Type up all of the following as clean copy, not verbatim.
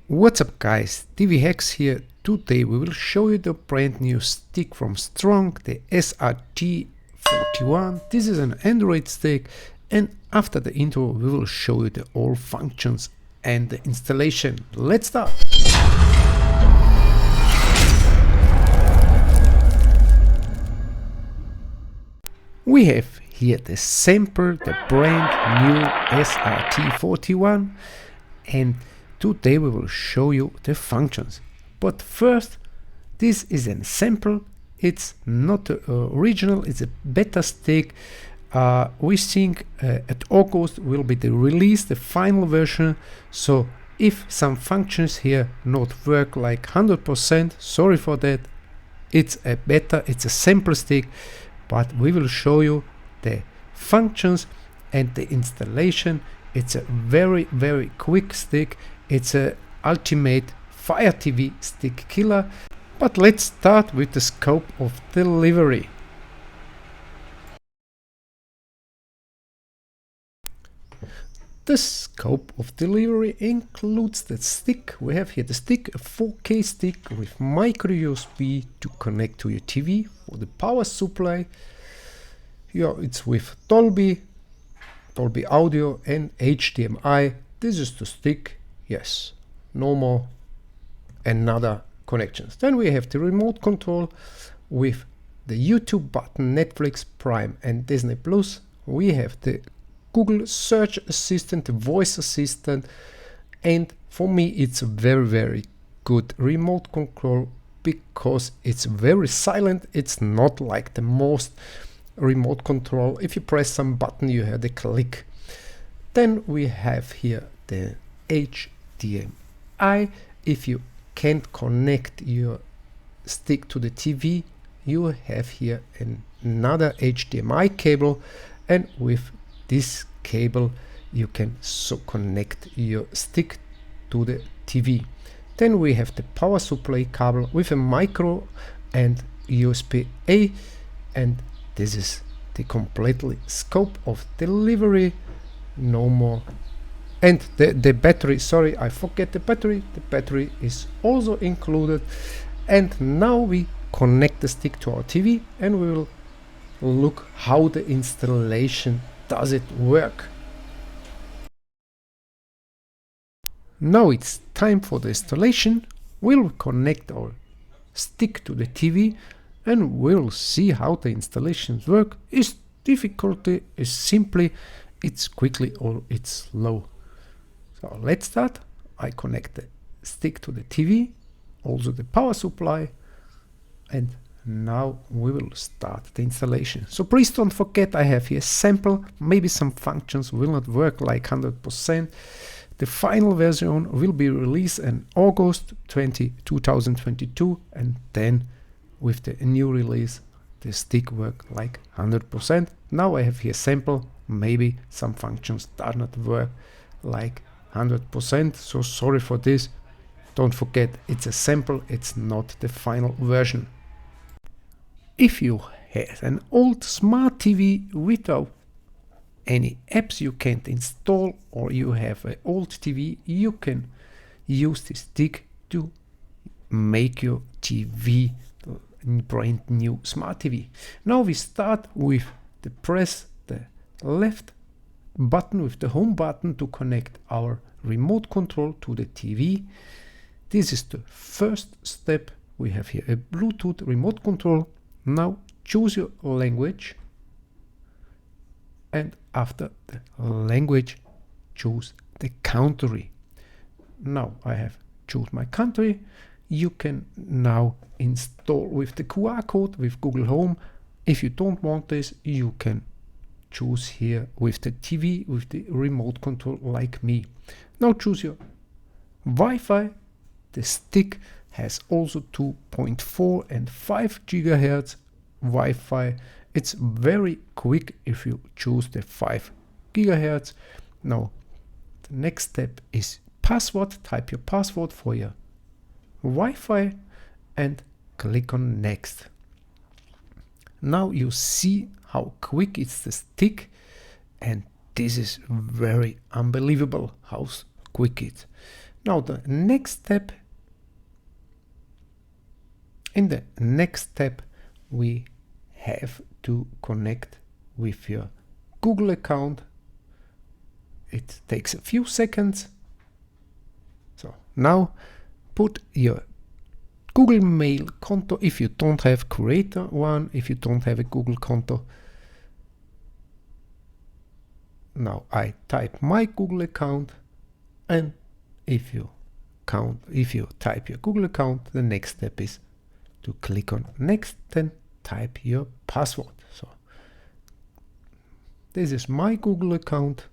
What's up guys, TV Hacks here. Today we will show you the brand new stick from Strong, the SRT41. This is an Android stick, and after the intro we will show you the all functions and the installation. Let's start! We have here the sample, the brand new SRT41, and today we will show you the functions. But first, this is a sample. It's not the original, it's a beta stick. We think at August will be the release, the final version. So if some functions here not work like 100%, sorry for that. It's a beta, it's a sample stick, but we will show you the functions and the installation. It's a very quick stick. It's a ultimate Fire TV stick killer. But let's start with the scope of delivery. The scope of delivery includes the stick. We have here the stick, a 4K stick with micro USB to connect to your TV for the power supply. Here it's with Dolby audio and HDMI. This is the stick. Yes, no more another connections. Then we have the remote control with the YouTube button, Netflix, Prime and Disney Plus. We have the Google search assistant, the voice assistant, and for me it's a very good remote control because it's very silent. It's not like the most remote control. If you press some button you hear the click. Then we have here the HDMI. If you can't connect your stick to the TV, you have here another HDMI cable, and with this cable you can connect your stick to the TV. Then we have the power supply cable with a micro and USB-A, and this is the completely scope of delivery. No more. And the battery, sorry, I forget the battery. The battery is also included. And now we connect the stick to our TV and we will look how the installation does it work. Now it's time for the installation. We'll connect our stick to the TV and we'll see how the installations work. Is difficulty, is simply, it's quickly or it's slow. So let's start. I connect the stick to the TV, also the power supply, and now we will start the installation. So please don't forget, I have here a sample. Maybe some functions will not work like 100%. The final version will be released in August 2022, and then with the new release the stick work like 100%. Now I have here sample. Maybe some functions does not work like 100%, so sorry for this. Don't forget, it's a sample, it's not the final version. If you have an old smart TV without any apps you can't install, or you have an old TV, you can use this stick to make your TV brand new smart TV. Now we start with the press the left button with the home button to connect our remote control to the TV. This is the first step. We have here a Bluetooth remote control. Now choose your language, and after the language choose the country. Now I have choose my country. You can now install with the QR code with Google Home. If you don't want this, you can choose here with the TV with the remote control like me. Now choose your Wi-Fi. The stick has also 2.4 and 5 gigahertz Wi-Fi. It's very quick if you choose the 5 gigahertz. Now the next step is password. Type your password for your Wi-Fi and click on next. Now you see how quick it's the stick, and this is very unbelievable how quick it. Now the next step, in the next step we have to connect with your Google account. It takes a few seconds. So now put your Google Mail konto if you don't have creator one, if you don't have a Google konto. Now I type my Google account, and if you type your Google account, the next step is to click on next, then type your password. So this is my Google account.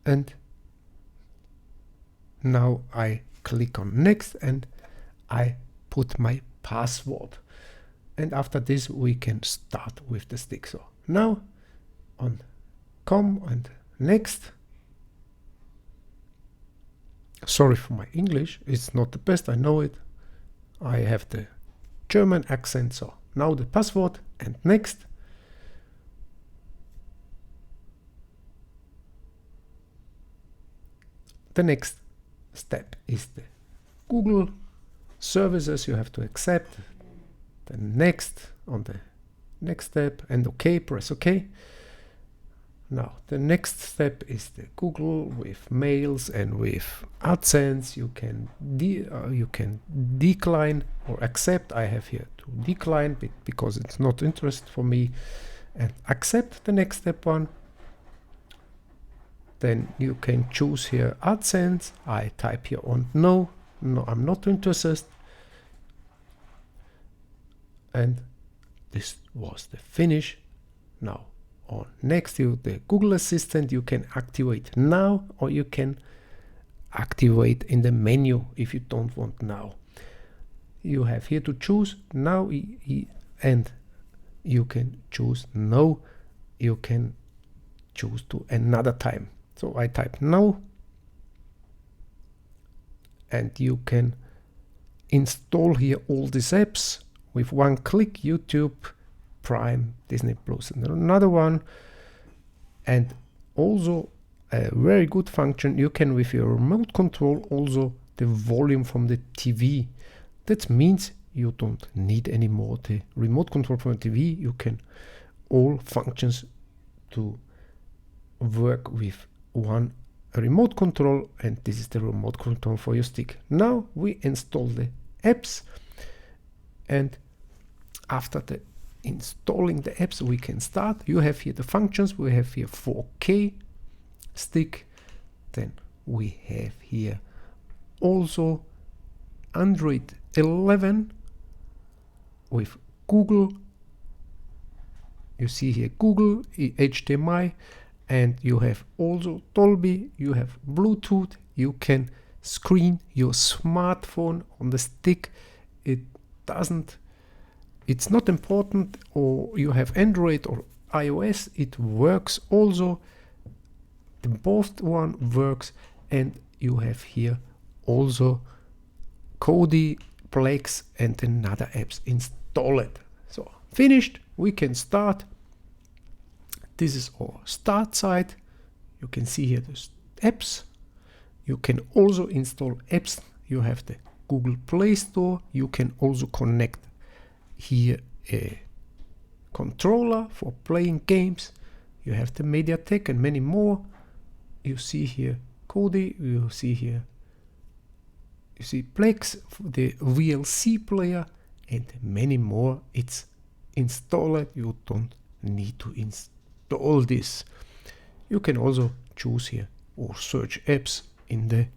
And now I click on next and I put my password. And after this we can start with the stick. So now on come and next. Sorry for my English, it's not the best, I know it. I have the German accent. So now the password and next. The next step is the Google services you have to accept. The next on the next step and OK, press OK. Now the next step is the Google with mails and with AdSense. You can decline or accept. I have here to decline because it's not interest for me, and accept the next step one. Then you can choose here AdSense. I type here on no, I'm not interested. And this was the finish. Now on next, the Google Assistant you can activate now, or you can activate in the menu if you don't want now. You have here to choose now, and you can choose no. You can choose to another time. So I type no, and you can install here all these apps with one click: YouTube, Prime, Disney Plus, and another one. And also a very good function, you can with your remote control also the volume from the TV. That means you don't need anymore the remote control from the TV. You can all functions to work with one remote control, and this is the remote control for your stick. Now we install the apps, and after the installing the apps we can start. You have here the functions. We have here 4K stick, then we have here also Android 11 with Google. You see here Google HDMI, and you have also Dolby, you have Bluetooth, you can screen your smartphone on the stick. It's not important, or you have Android or iOS, it works also. The both one works, and you have here also Kodi, Plex, and another apps installed. So finished, we can start. This is our start site. You can see here the apps. You can also install apps. You have the Google Play Store. You can also connect here a controller for playing games. You have the MediaTek and many more. You see here Kodi. You see here, you see Plex, the VLC player, and many more. It's installed. You don't need to install this. You can also choose here or search apps in the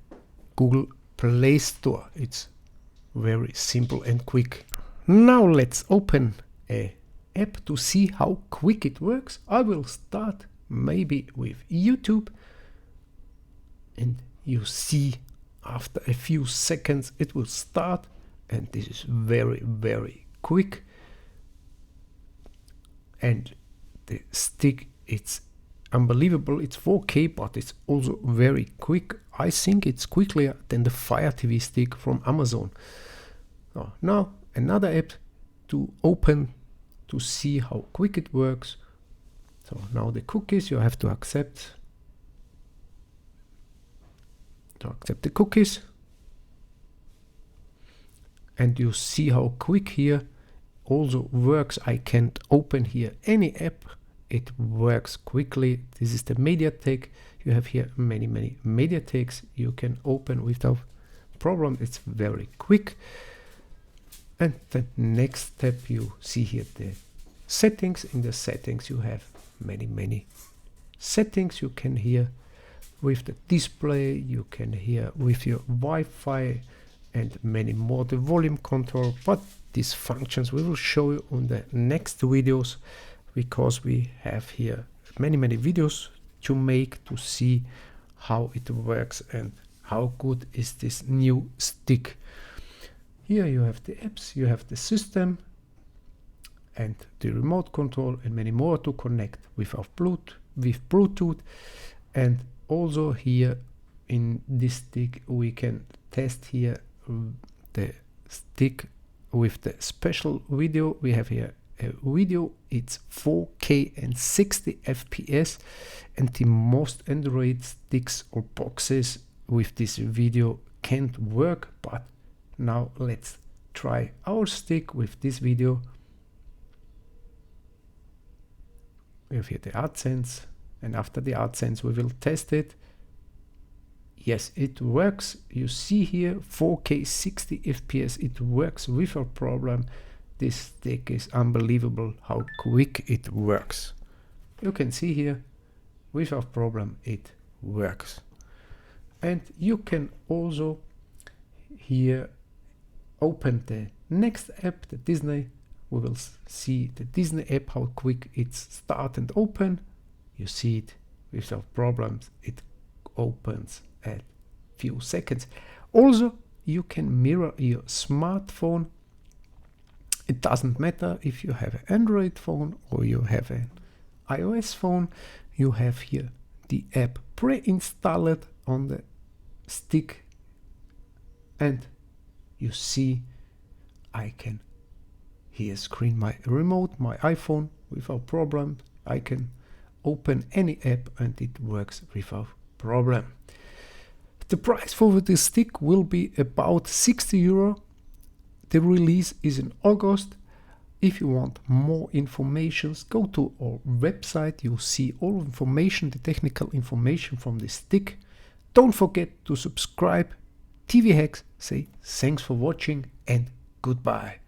Google Play Store. It's very simple and quick. Now let's open a app to see how quick it works. I will start maybe with YouTube, and you see after a few seconds it will start, and this is very, very quick. And the stick, it's unbelievable. It's 4K, but it's also very quick. I think it's quicker than the Fire TV stick from Amazon. Now another app to open to see how quick it works. So now the cookies you have to accept. To accept the cookies. And you see how quick here also works. I can't open here any app. It works quickly. This is the MediaTek. You have here many MediaTeks you can open without problem. It's very quick. And the next step, you see here the settings. In the settings you have many settings. You can here with the display, you can here with your Wi-Fi and many more, the volume control. But these functions we will show you on the next videos, because we have here many videos to make to see how it works and how good is this new stick. Here you have the apps, you have the system and the remote control and many more to connect with Bluetooth. And also here in this stick we can test here the stick with the special video. We have here a video, it's 4K and 60 FPS, and the most Android sticks or boxes with this video can't work. But now let's try our stick with this video. We have here the AdSense, and after the AdSense we will test it. Yes, it works. You see here 4K 60 FPS, it works without problem. This stick is unbelievable how quick it works. You can see here without problem it works. And you can also here open the next app, the Disney. We will see the Disney app, how quick it's start and open. You see it without problems. It opens at few seconds. Also, you can mirror your smartphone. It doesn't matter if you have an Android phone or you have an iOS phone. You have here the app pre-installed on the stick, and you see I can here screen my remote, my iPhone without problem. I can open any app and it works without problem. The price for this stick will be about 60 euro. The release is in August. If you want more information, go to our website. You'll see all information, the technical information from the stick. Don't forget to subscribe. TV Hacks say thanks for watching and goodbye.